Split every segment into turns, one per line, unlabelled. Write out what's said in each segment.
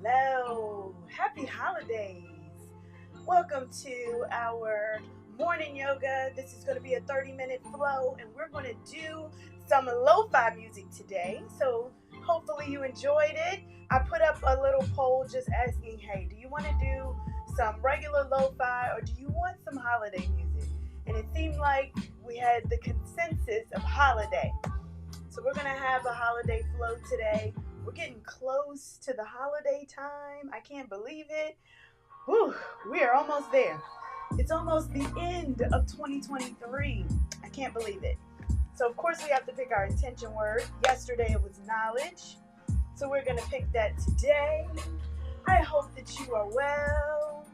Hello, happy holidays. Welcome to our morning yoga. This is going to be a 30-minute flow, and we're going to do some lo-fi music today. So hopefully you enjoyed it. I put up a little poll just asking, hey, do you want to do some regular lo-fi or do you want some holiday music? And it seemed like we had the consensus of holiday. So we're going to have a holiday flow today. We're getting close to the holiday time. I can't believe it. Whew, we are almost there. It's almost the end of 2023. I can't believe it. So of course we have to pick our intention word. Yesterday it was knowledge. So we're going to pick that today. I hope that you are well.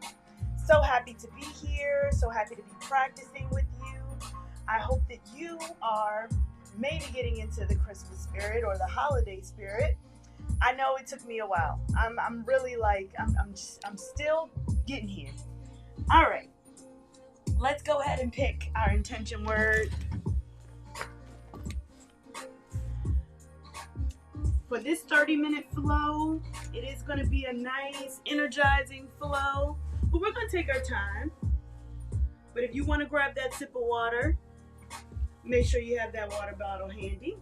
So happy to be here. So happy to be practicing with you. I hope that you are maybe getting into the Christmas spirit or the holiday spirit. I know it took me a while. I'm really like I'm still getting here. All right, let's go ahead and pick our intention word for this 30-minute flow. It is going to be a nice, energizing flow, but we're going to take our time. But if you want to grab that sip of water, make sure you have that water bottle handy.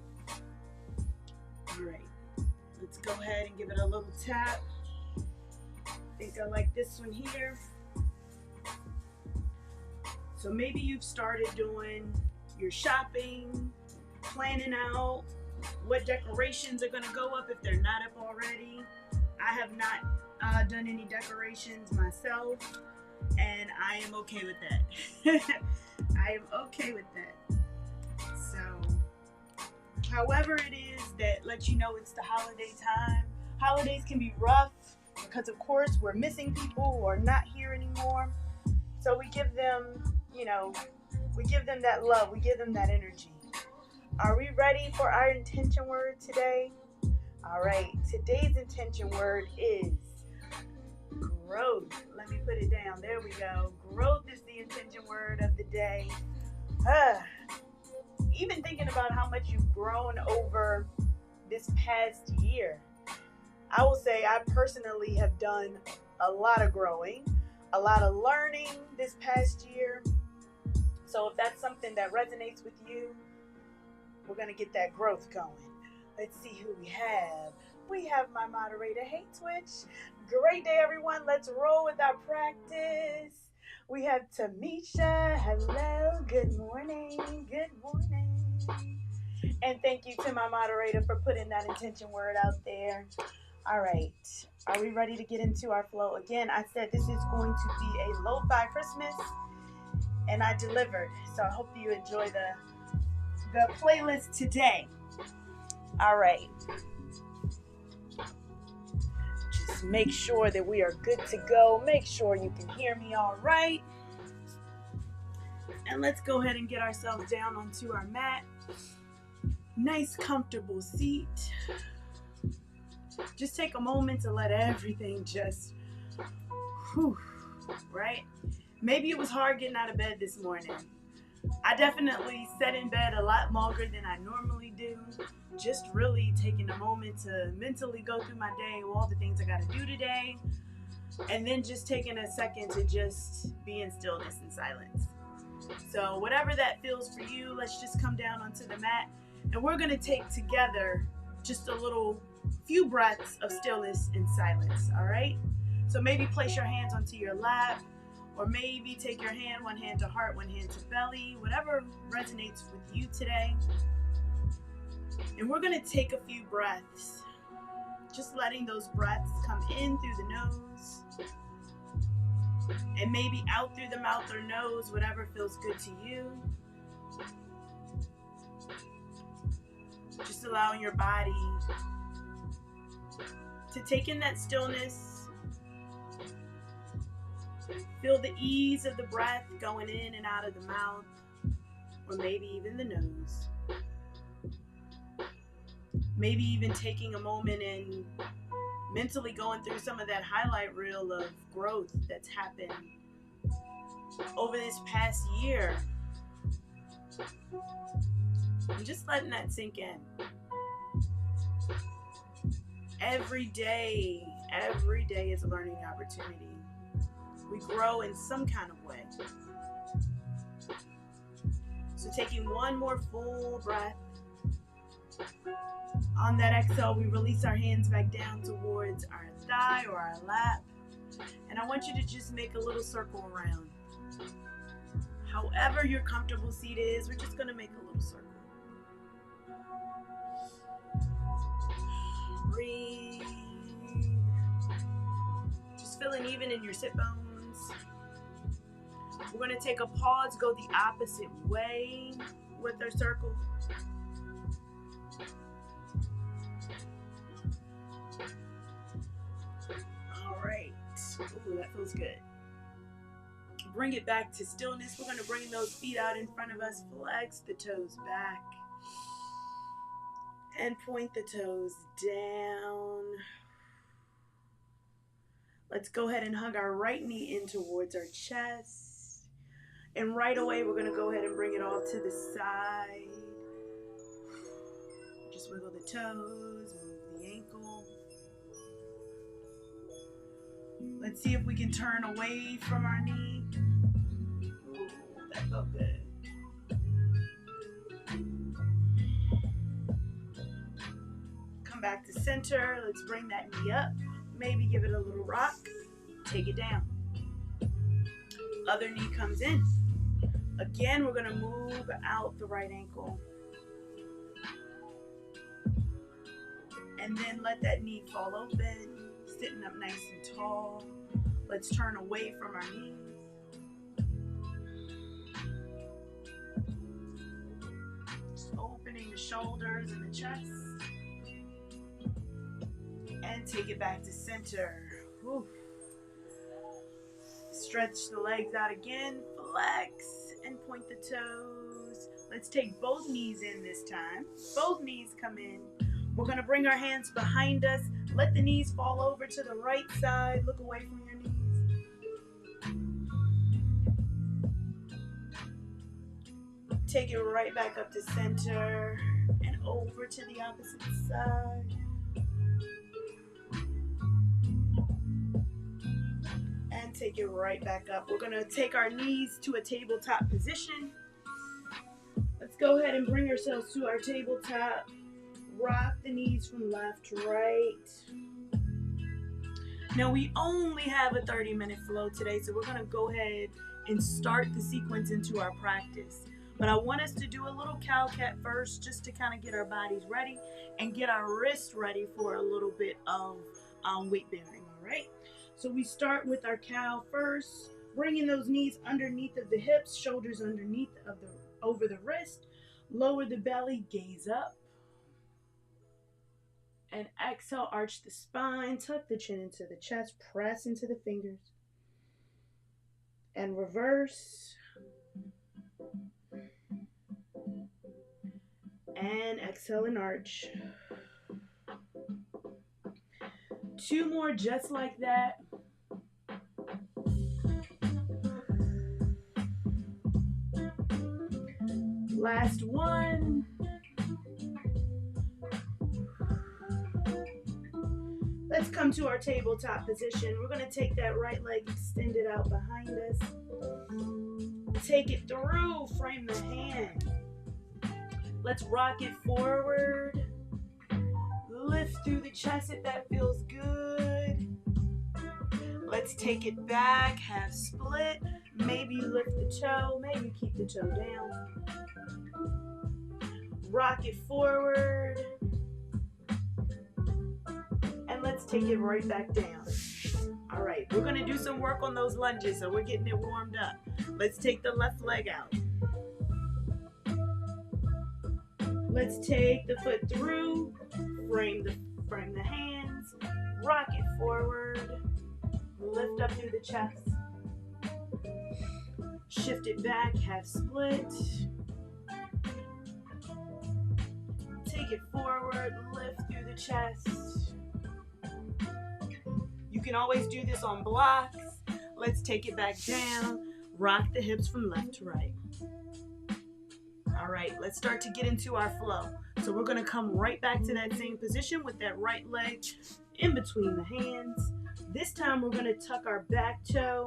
All right. Let's go ahead and give it a little tap. I think I like this one here. So maybe you've started doing your shopping, planning out what decorations are going to go up if they're not up already. I have not done any decorations myself, and I am okay with that. I am okay with that. So however it is that lets you know it's the holiday time. Holidays can be rough because of course we're missing people who are not here anymore. So we give them, we give them that love, we give them that energy. Are we ready for our intention word today? All right, today's intention word is growth. Let me put it down. There we go. Growth is the intention word of the day. Even thinking about how much you've grown over this past year, I will say I personally have done a lot of growing, a lot of learning this past year. So if that's something that resonates with you, we're going to get that growth going. Let's see who we have. We have my moderator. Hey, Twitch. Great day, everyone. Let's roll with our practice. We have Tamisha. Hello. Good morning. Good morning. And thank you to my moderator for putting that intention word out there. All right. Are we ready to get into our flow? Again, I said this is going to be a lo-fi Christmas, and I delivered. So I hope you enjoy the playlist today. All right. Just make sure that we are good to go. Make sure you can hear me all right. And let's go ahead and get ourselves down onto our mat. Nice, comfortable seat. Just take a moment to let everything just, right? Maybe it was hard getting out of bed this morning. I definitely sat in bed a lot longer than I normally do. Just really taking a moment to mentally go through my day, all the things I got to do today. And then just taking a second to just be in stillness and silence. So whatever that feels for you, let's just come down onto the mat. And we're going to take together just a few breaths of stillness and silence, all right? So maybe place your hands onto your lap, or maybe take your hand, one hand to heart, one hand to belly, whatever resonates with you today. And we're going to take a few breaths, just letting those breaths come in through the nose, and maybe out through the mouth or nose, whatever feels good to you. Just allowing your body to take in that stillness. Feel the ease of the breath going in and out of the mouth, or maybe even the nose. Maybe even taking a moment and mentally going through some of that highlight reel of growth that's happened over this past year. And just letting that sink in. Every day, every day is a learning opportunity. We grow in some kind of way. So taking one more full breath. On that exhale, we release our hands back down towards our thigh or our lap. And I want you to just make a little circle around. However your comfortable seat is, we're just going to make a little circle. Breathe. Just feeling even in your sit bones. We're going to take a pause, go the opposite way with our circle. All right. Ooh, that feels good. Bring it back to stillness. We're going to bring those feet out in front of us. Flex the toes back. And point the toes down. Let's go ahead and hug our right knee in towards our chest. And right away, we're going to go ahead and bring it all to the side. Just wiggle the toes, move the ankle. Let's see if we can turn away from our knee. Ooh, that felt good. Come back to center. Let's bring that knee up. Maybe give it a little rock. Take it down. Other knee comes in. Again, we're going to move out the right ankle. And then let that knee fall open. Sitting up nice and tall. Let's turn away from our knees. Just opening the shoulders and the chest. And take it back to center. Whew. Stretch the legs out again. Flex and point the toes. Let's take both knees in this time. Both knees come in. We're going to bring our hands behind us. Let the knees fall over to the right side. Look away from your knees. Take it right back up to center and over to the opposite side. And take it right back up. We're going to take our knees to a tabletop position. Let's go ahead and bring ourselves to our tabletop. Rock the knees from left to right. Now we only have a 30-minute flow today, so we're going to go ahead and start the sequence into our practice. But I want us to do a little cow-cat first, just to kind of get our bodies ready and get our wrists ready for a little bit of weight bearing, all right? So we start with our cow first, bringing those knees underneath of the hips, shoulders underneath of over the wrist. Lower the belly, gaze up. And exhale, arch the spine, tuck the chin into the chest, press into the fingers. And reverse. And exhale and arch. 2 more just like that. Last one. Let's come to our tabletop position. We're going to take that right leg extended out behind us. Take it through, frame the hand. Let's rock it forward. Lift through the chest if that feels good. Let's take it back, half split. Maybe lift the toe, maybe keep the toe down. Rock it forward. And let's take it right back down. All right, we're gonna do some work on those lunges, so we're getting it warmed up. Let's take the left leg out. Let's take the foot through, frame the hands, rock it forward, lift up through the chest, shift it back, half split, take it forward, lift through the chest. You can always do this on blocks. Let's take it back down, rock the hips from left to right. All right, let's start to get into our flow. So we're gonna come right back to that same position with that right leg in between the hands. This time we're going to tuck our back toe.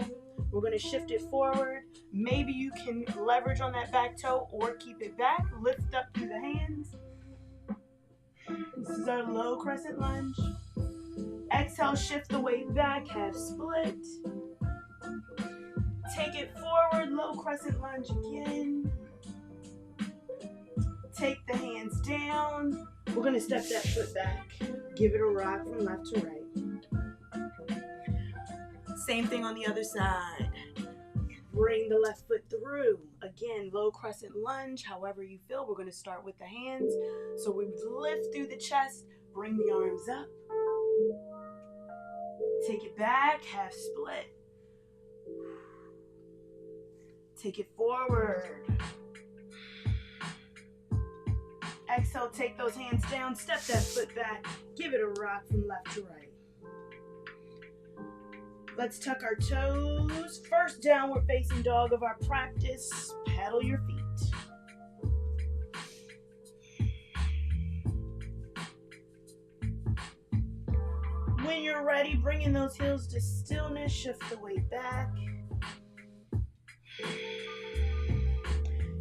We're going to shift it forward. Maybe you can leverage on that back toe or keep it back. Lift up through the hands. This is our low crescent lunge. Exhale, shift the weight back, half split. Take it forward, low crescent lunge again. Take the hands down. We're going to step that foot back. Give it a rock from left to right. Same thing on the other side. Bring the left foot through. Again, low crescent lunge, however you feel. We're going to start with the hands. So we lift through the chest, bring the arms up. Take it back, half split. Take it forward. Exhale, take those hands down, step that foot back, give it a rock from left to right. Let's tuck our toes. First downward facing dog of our practice. Pedal your feet. When you're ready, bringing those heels to stillness, shift the weight back.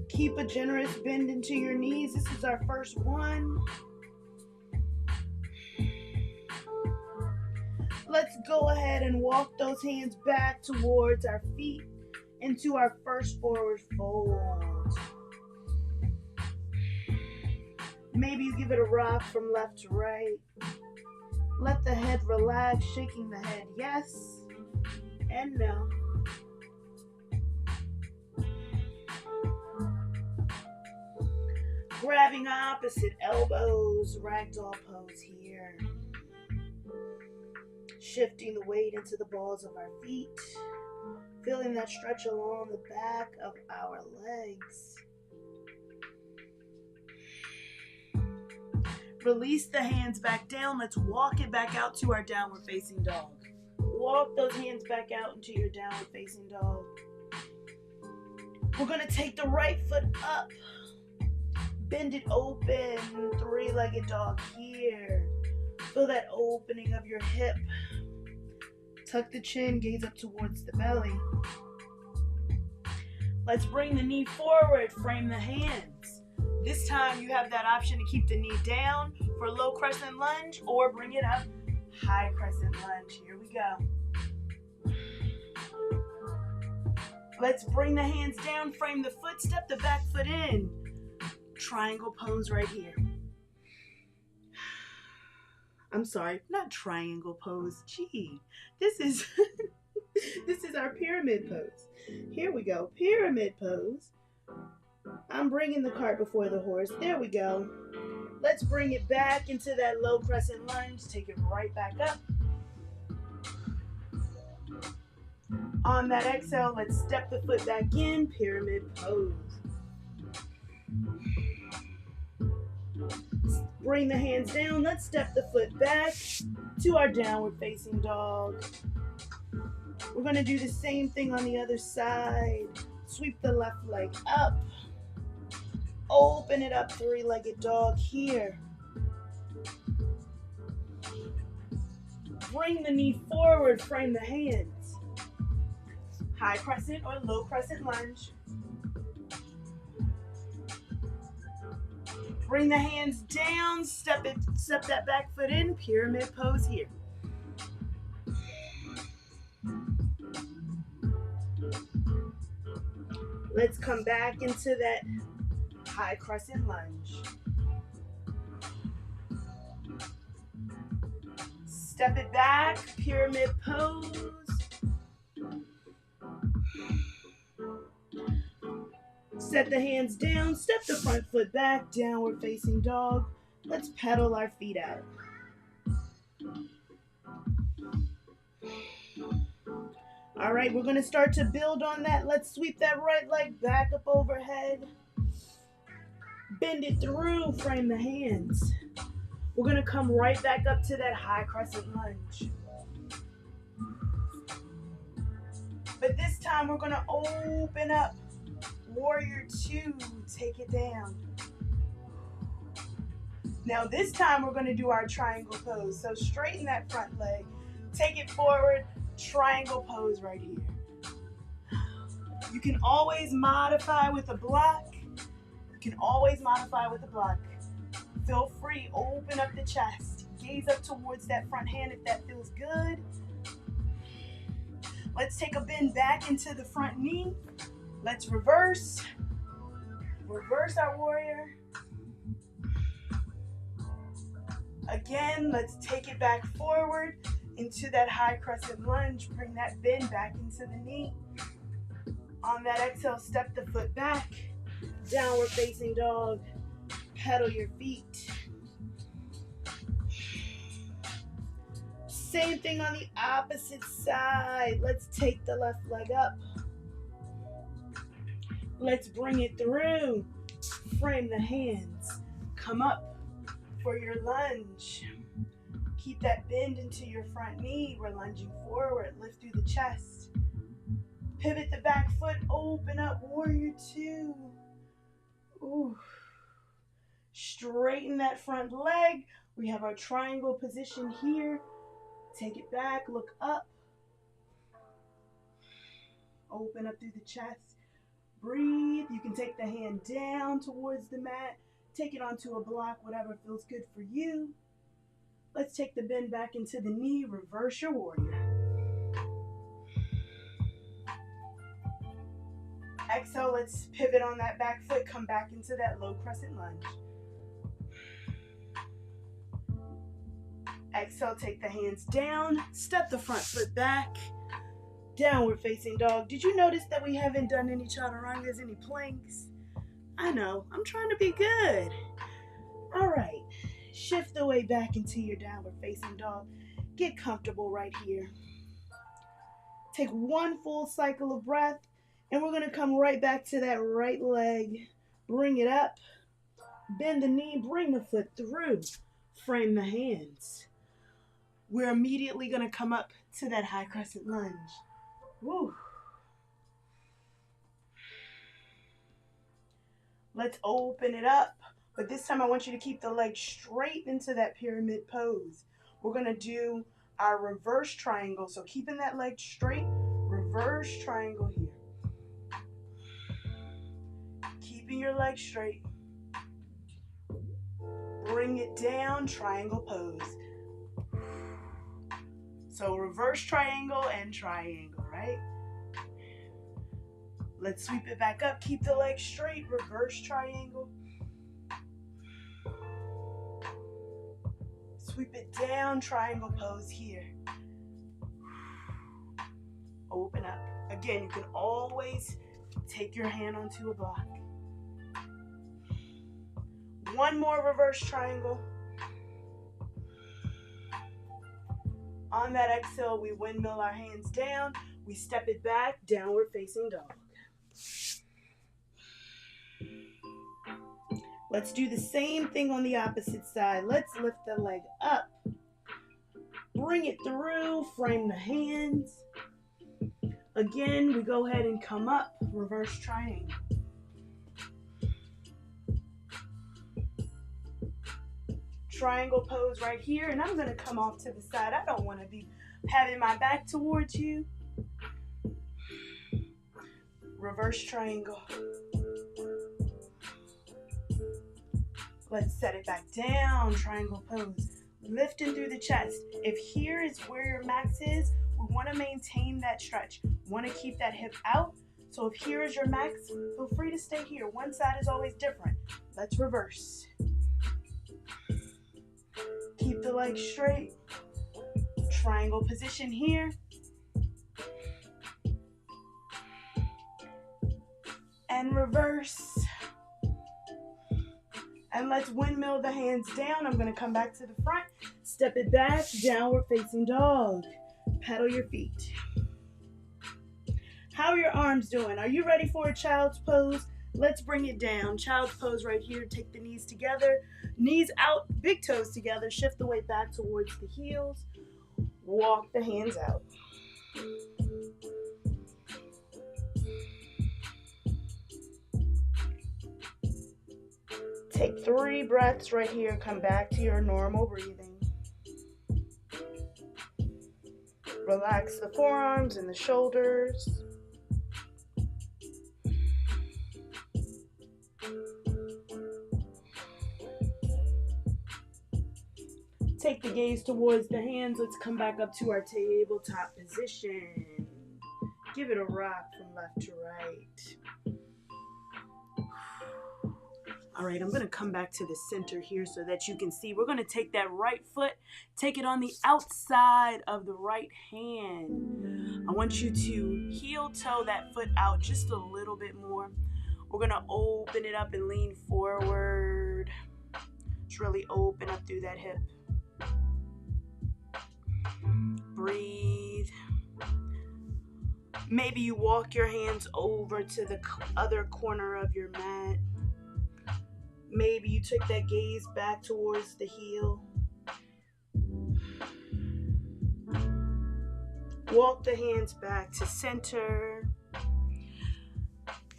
Keep a generous bend into your knees. This is our first one. Let's go ahead and walk those hands back towards our feet into our first forward fold. Maybe you give it a rock from left to right. Let the head relax, shaking the head yes and no. Grabbing opposite elbows, ragdoll pose here. Shifting the weight into the balls of our feet. Feeling that stretch along the back of our legs. Release the hands back down. Let's walk it back out to our downward facing dog. Walk those hands back out into your downward facing dog. We're going to take the right foot up. Bend it open, three-legged dog here. Feel that opening of your hip. Tuck the chin, gaze up towards the belly. Let's bring the knee forward, frame the hands. This time you have that option to keep the knee down for low crescent lunge or bring it up, high crescent lunge. Here we go. Let's bring the hands down, frame the foot, step the back foot in. Triangle pose right here. I'm sorry, not triangle pose. Gee, this is this is our pyramid pose. Here we go, pyramid pose. I'm bringing the cart before the horse. There we go. Let's bring it back into that low crescent lunge. Take it right back up. On that exhale, let's step the foot back in, pyramid pose. Bring the hands down. Let's step the foot back to our downward facing dog. We're going to do the same thing on the other side. Sweep the left leg up. Open it up, three-legged dog here. Bring the knee forward, frame the hands. High crescent or low crescent lunge. Bring the hands down, step that back foot in, pyramid pose here. Let's come back into that high crescent lunge. Step it back, pyramid pose. Set the hands down, step the front foot back, downward facing dog. Let's pedal our feet out. All right, we're going to start to build on that. Let's sweep that right leg back up overhead. Bend it through, frame the hands. We're going to come right back up to that high crescent lunge. But this time we're going to open up. Warrior two, take it down. Now this time we're going to do our triangle pose. So straighten that front leg, take it forward, triangle pose right here. You can always modify with a block. Feel free, open up the chest. Gaze up towards that front hand if that feels good. Let's take a bend back into the front knee. Let's reverse our warrior. Again, let's take it back forward into that high crescent lunge. Bring that bend back into the knee. On that exhale, step the foot back. Downward facing dog. Pedal your feet. Same thing on the opposite side. Let's take the left leg up. Let's bring it through. Frame the hands. Come up for your lunge. Keep that bend into your front knee. We're lunging forward. Lift through the chest. Pivot the back foot. Open up. Warrior two. Ooh. Straighten that front leg. We have our triangle position here. Take it back. Look up. Open up through the chest. Breathe. You can take the hand down towards the mat. Take it onto a block, whatever feels good for you. Let's take the bend back into the knee. Reverse your warrior. Exhale, let's pivot on that back foot. Come back into that low crescent lunge. Exhale, take the hands down. Step the front foot back. Downward facing dog. Did you notice that we haven't done any chaturangas, any planks? I know, I'm trying to be good. All right, shift the weight back into your downward facing dog. Get comfortable right here. Take one full cycle of breath, and we're gonna come right back to that right leg. Bring it up, bend the knee, bring the foot through, frame the hands. We're immediately gonna come up to that high crescent lunge. Woo. Let's open it up, but this time I want you to keep the leg straight into that pyramid pose. We're gonna do our reverse triangle, so keeping that leg straight, reverse triangle here. Keeping your leg straight. Bring it down, triangle pose. So reverse triangle and triangle, right? Let's sweep it back up, keep the leg straight, reverse triangle. Sweep it down, triangle pose here. Open up. Again, you can always take your hand onto a block. One more reverse triangle. On that exhale, we windmill our hands down. We step it back, downward facing dog. Let's do the same thing on the opposite side. Let's lift the leg up. Bring it through, frame the hands. Again, we go ahead and come up, reverse triangle. Triangle pose right here, and I'm gonna come off to the side. I don't wanna be having my back towards you. Reverse triangle. Let's set it back down, triangle pose. Lifting through the chest. If here is where your max is, we wanna maintain that stretch. Wanna keep that hip out. So if here is your max, feel free to stay here. One side is always different. Let's reverse. Keep the leg straight. Triangle position here. And reverse. And let's windmill the hands down. I'm gonna come back to the front. Step it back, downward facing dog. Pedal your feet. How are your arms doing? Are you ready for a child's pose? Let's bring it down. Child's pose right here. Take the knees together. Knees out, big toes together. Shift the weight back towards the heels. Walk the hands out. Take 3 breaths right here. Come back to your normal breathing. Relax the forearms and the shoulders. Take the gaze towards the hands. Let's come back up to our tabletop position. Give it a rock from left to right. All right, I'm going to come back to the center here so that you can see. We're going to take that right foot, take it on the outside of the right hand. I want you to heel toe that foot out just a little bit more. We're going to open it up and lean forward. Just really open up through that hip. Breathe. Maybe you walk your hands over to the other corner of your mat. Maybe you took that gaze back towards the heel. Walk the hands back to center.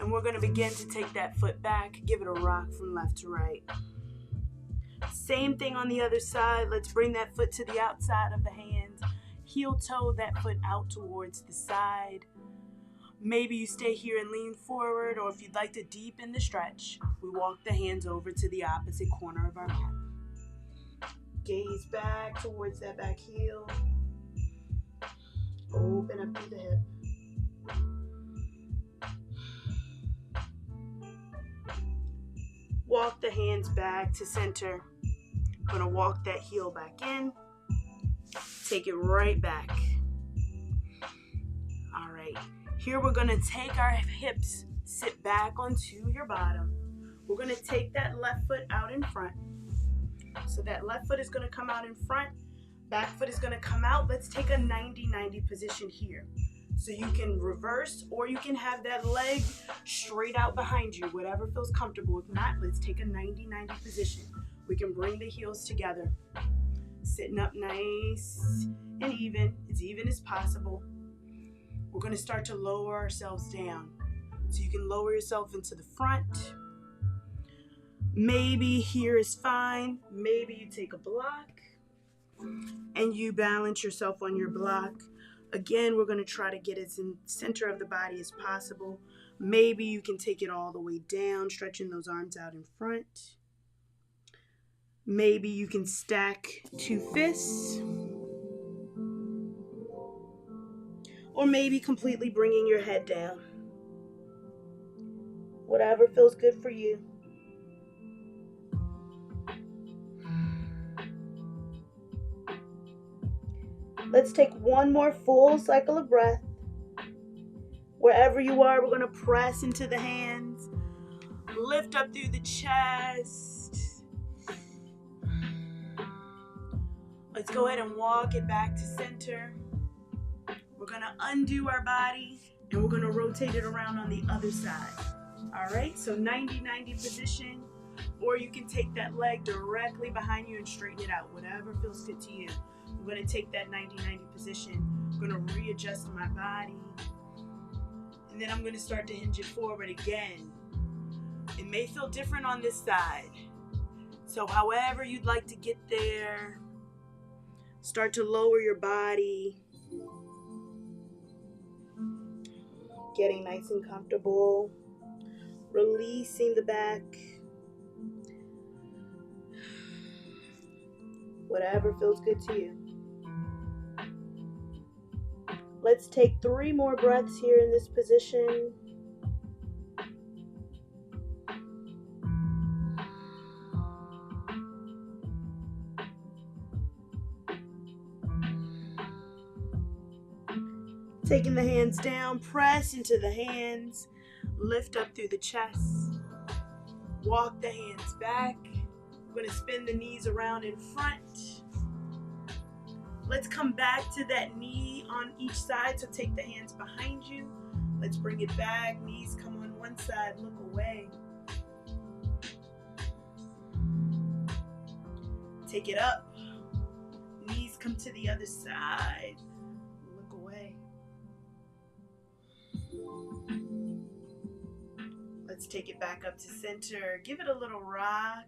And we're going to begin to take that foot back. Give it a rock from left to right. Same thing on the other side. Let's bring that foot to the outside of the hands. Heel toe that foot out towards the side. Maybe you stay here and lean forward, or if you'd like to deepen the stretch, we walk the hands over to the opposite corner of our mat. Gaze back towards that back heel. Open up through the hip. Walk the hands back to center. I'm going to walk that heel back in. Take it right back. All right. Here we're going to take our hips, sit back onto your bottom. We're going to take that left foot out in front. So that left foot is going to come out in front. Back foot is going to come out. Let's take a 90-90 position here. So you can reverse, or you can have that leg straight out behind you, whatever feels comfortable. If not, let's take a 90-90 position. We can bring the heels together. Sitting up nice and even, as even as possible. We're going to start to lower ourselves down. So you can lower yourself into the front. Maybe here is fine. Maybe you take a block and you balance yourself on your block. Again, we're going to try to get as in center of the body as possible. Maybe you can take it all the way down, stretching those arms out in front. Maybe you can stack 2 fists. Or maybe completely bringing your head down. Whatever feels good for you. Let's take one more full cycle of breath. Wherever you are, we're going to press into the hands. Lift up through the chest. Let's go ahead and walk it back to center. We're going to undo our body and we're going to rotate it around on the other side. All right, so 90-90 position, or you can take that leg directly behind you and straighten it out, whatever feels good to you. I'm going to take that 90-90 position. I'm going to readjust my body. And then I'm going to start to hinge it forward again. It may feel different on this side. So however you'd like to get there, start to lower your body. Getting nice and comfortable. Releasing the back. Whatever feels good to you. Let's take 3 more breaths here in this position. Taking the hands down, press into the hands, lift up through the chest, walk the hands back. We're going to spin the knees around in front. Let's come back to that knee on each side, so take the hands behind you. Let's bring it back, knees come on one side, look away. Take it up, knees come to the other side, look away. Let's take it back up to center. Give it a little rock.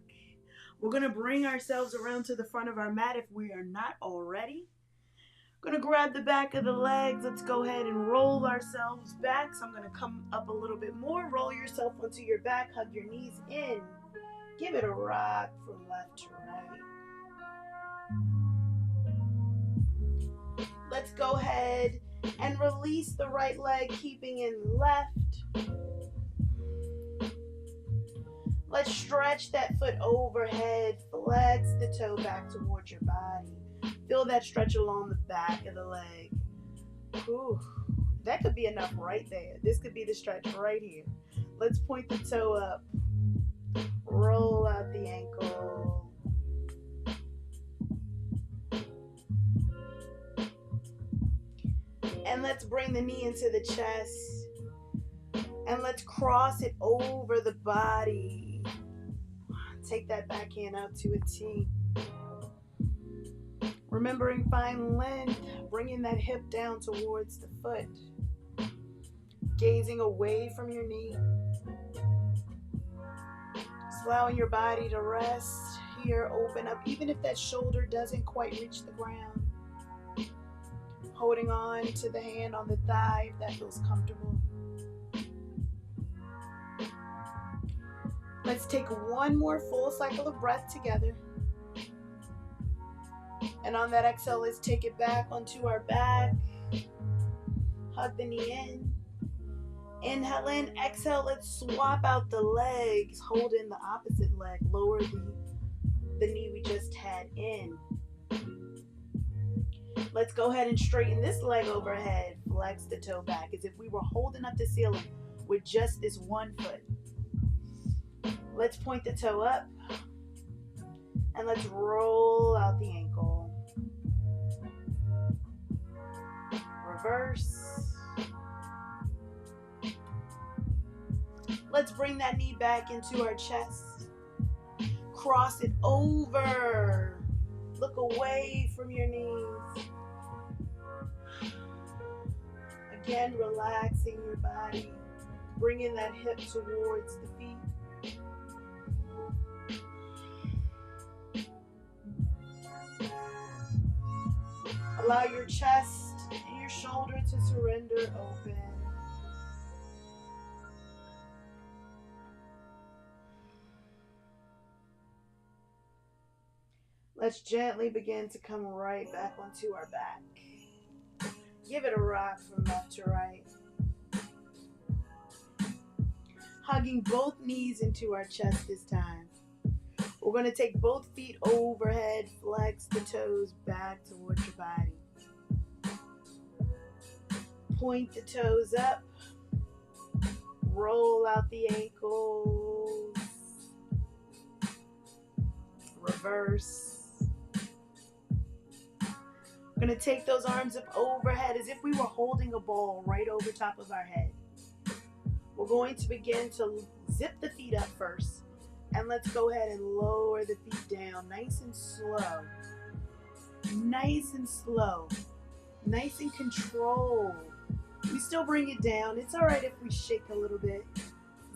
We're going to bring ourselves around to the front of our mat if we are not already. We're going to grab the back of the legs. Let's go ahead and roll ourselves back. So I'm going to come up a little bit more. Roll yourself onto your back. Hug your knees in. Give it a rock from left to right. Let's go ahead and release the right leg, keeping in the left. Let's stretch that foot overhead. Flex the toe back towards your body. Feel that stretch along the back of the leg. Ooh, that could be enough right there. This could be the stretch right here. Let's point the toe up. Roll out the ankle. And let's bring the knee into the chest. And let's cross it over the body. Take that back hand up to a T. Remembering fine length, bringing that hip down towards the foot. Gazing away from your knee. Allowing your body to rest here, open up, even if that shoulder doesn't quite reach the ground. Holding on to the hand on the thigh if that feels comfortable. Let's take one more full cycle of breath together. And on that exhale, let's take it back onto our back. Hug the knee in. Inhale in, exhale, let's swap out the legs. Hold in the opposite leg. Lower the knee we just had in. Let's go ahead and straighten this leg overhead. Flex the toe back as if we were holding up the ceiling with just this one foot. Let's point the toe up. And let's roll out the ankle. Reverse. Let's bring that knee back into our chest. Cross it over. Look away from your knees. Again, relaxing your body. Bringing that hip towards the feet. Allow your chest and your shoulder to surrender open. Let's gently begin to come right back onto our back. Give it a rock from left to right. Hugging both knees into our chest this time. We're going to take both feet overhead, flex the toes back towards your body. Point the toes up. Roll out the ankles. Reverse. We're going to take those arms up overhead as if we were holding a ball right over top of our head. We're going to begin to zip the feet up first. And let's go ahead and lower the feet down nice and slow. Nice and slow. Nice and controlled. We still bring it down. It's all right if we shake a little bit.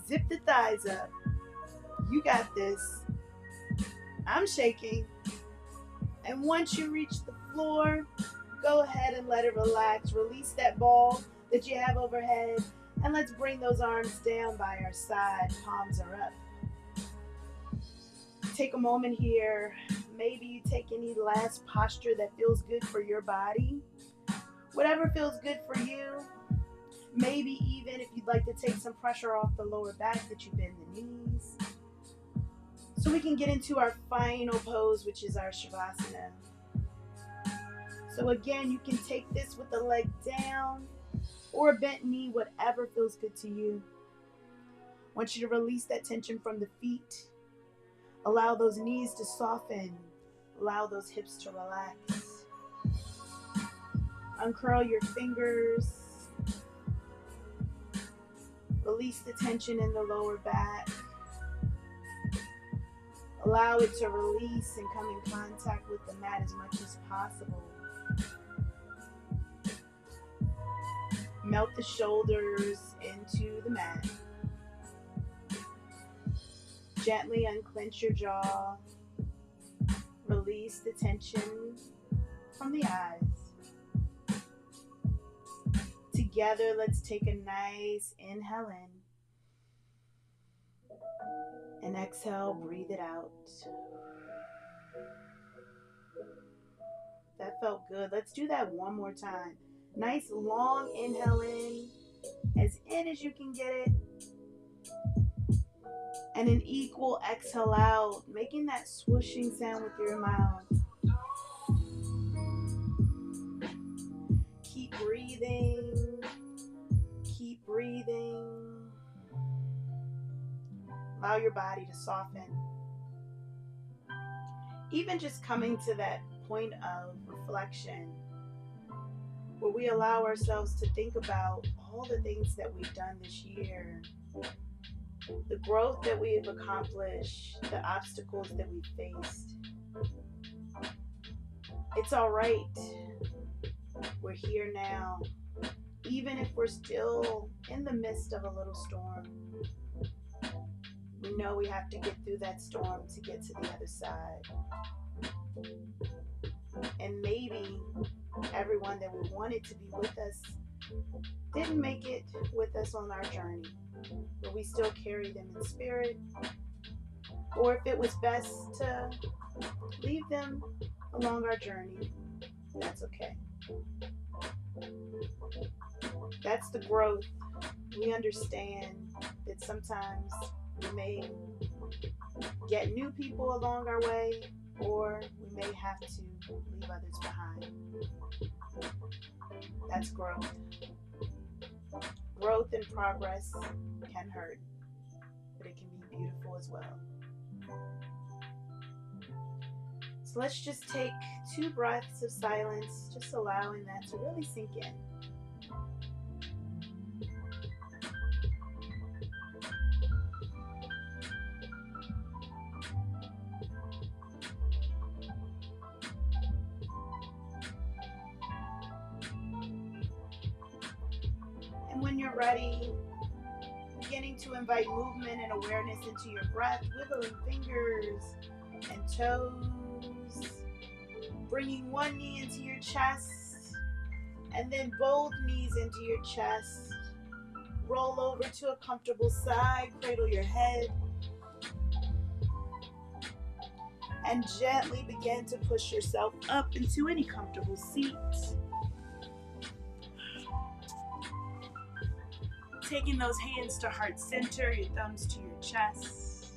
Zip the thighs up. You got this. I'm shaking. And once you reach the floor, go ahead and let it relax. Release that ball that you have overhead. And let's bring those arms down by our side. Palms are up. Take a moment here. Maybe you take any last posture that feels good for your body. Whatever feels good for you. Maybe even if you'd like to take some pressure off the lower back, that you bend the knees. So we can get into our final pose, which is our Shavasana. So again, you can take this with the leg down or a bent knee, whatever feels good to you. I want you to release that tension from the feet. Allow those knees to soften. Allow those hips to relax. Uncurl your fingers. Release the tension in the lower back. Allow it to release and come in contact with the mat as much as possible. Melt the shoulders into the mat. Gently unclench your jaw. Release the tension from the eyes. Together, let's take a nice inhale in. And exhale, breathe it out. That felt good. Let's do that one more time. Nice long inhale in as you can get it. And an equal exhale out, making that swooshing sound with your mouth. Keep breathing. Keep breathing. Allow your body to soften. Even just coming to that point of reflection where we allow ourselves to think about all the things that we've done this year, the growth that we've accomplished, the obstacles that we've faced. It's all right. We're here now. Even if we're still in the midst of a little storm, we know we have to get through that storm to get to the other side. And maybe everyone that we wanted to be with us didn't make it with us on our journey, but we still carry them in spirit. Or if it was best to leave them along our journey, that's okay. That's the growth. We understand that sometimes we may get new people along our way, or we may have to leave others behind. That's growth. Growth and progress can hurt, but it can be beautiful as well. So let's just take 2 breaths of silence, just allowing that to really sink in. And when you're ready, beginning to invite movement and awareness into your breath, wiggling fingers and toes, bringing one knee into your chest, and then both knees into your chest. Roll over to a comfortable side, cradle your head, and gently begin to push yourself up into any comfortable seat. Taking those hands to heart center, your thumbs to your chest.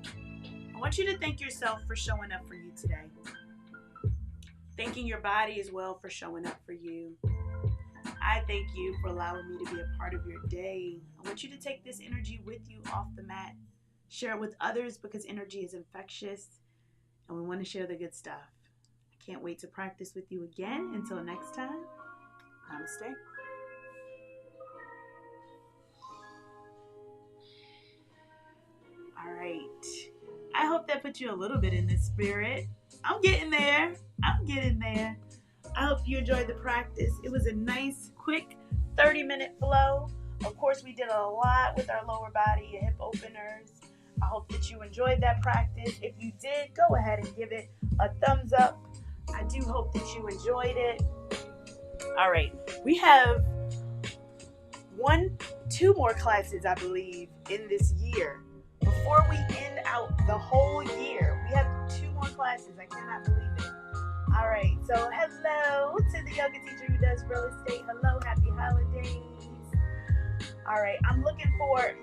I want you to thank yourself for showing up for you today. Thanking your body as well for showing up for you. I thank you for allowing me to be a part of your day. I want you to take this energy with you off the mat. Share it with others because energy is infectious and we want to share the good stuff. I can't wait to practice with you again. Until next time, namaste. All right. I hope that put you a little bit in the spirit. I'm getting there. I hope you enjoyed the practice. It was a nice, quick 30-minute flow. Of course, we did a lot with our lower body and hip openers. I hope that you enjoyed that practice. If you did, go ahead and give it a thumbs up. I do hope that you enjoyed it. All right. We have 2 more classes, I believe, in this year. Before we end out the whole year, we have 2 more classes. I cannot believe it. All right, so hello to the yoga teacher who does real estate. Hello, happy holidays. All right, I'm looking forward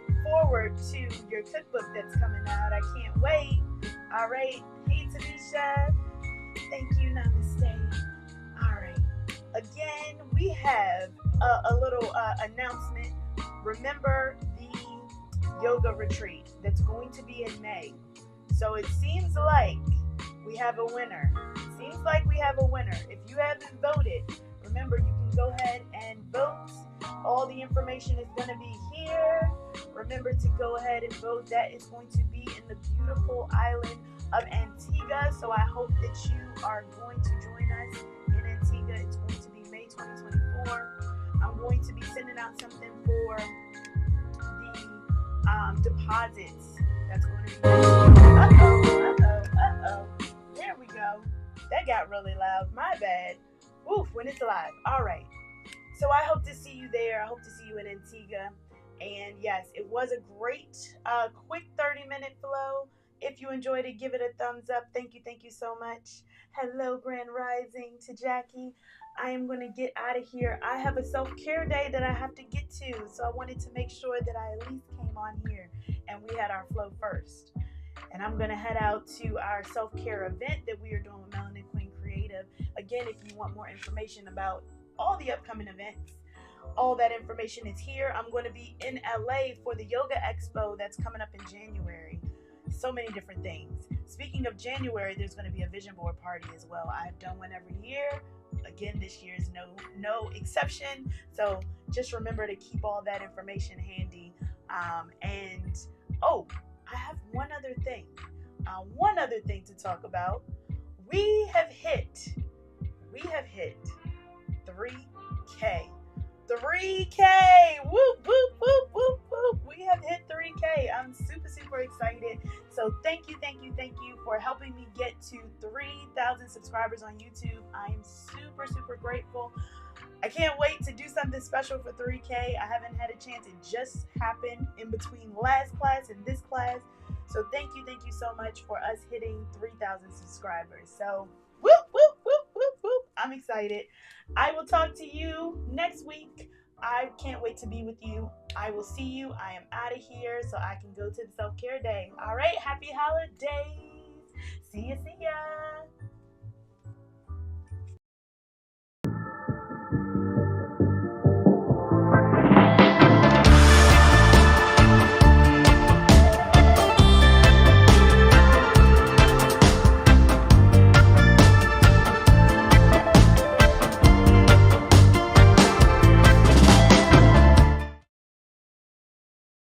to your cookbook that's coming out. I can't wait. All right, hey Tanisha, thank you, namaste. All right, again, we have a little announcement. Remember the yoga retreat that's going to be in May. So it seems like we have a winner. If you haven't voted, remember you can go ahead and vote. All the information is going to be here. Remember to go ahead and vote. That is going to be in the beautiful island of Antigua. So I hope that you are going to join us in Antigua. It's going to be May 2024. I'm going to be sending out something for the deposits That's going to be. Uh-oh. There we go. That got really loud. My bad. Oof, when it's live. All right. So I hope to see you there. I hope to see you in Antigua. And yes, it was a great, quick 30-minute flow. If you enjoyed it, give it a thumbs up. Thank you so much. Hello, Grand Rising to Jackie. I am going to get out of here. I have a self-care day that I have to get to. So I wanted to make sure that I at least came on here and we had our flow first. And I'm going to head out to our self-care event that we are doing with Melanin Queen Creative. Again, if you want more information about all the upcoming events, all that information is here. I'm going to be in LA for the Yoga Expo that's coming up in January. So many different things. Speaking of January, there's going to be a vision board party as well. I've done one every year. Again, this year is no exception. So just remember to keep all that information handy. I have one other thing to talk about. We have hit 3K. 3K! Whoop, whoop, whoop, whoop, whoop. We have hit 3K. I'm super excited. So thank you for helping me get to 3,000 subscribers on YouTube. I am super grateful. I can't wait to do something special for 3K. I haven't had a chance. It just happened in between last class and this class. So thank you so much for us hitting 3,000 subscribers. So whoop. I'm excited. I will talk to you next week. I can't wait to be with you. I will see you. I am out of here so I can go to the self-care day. All right. Happy holidays. See ya.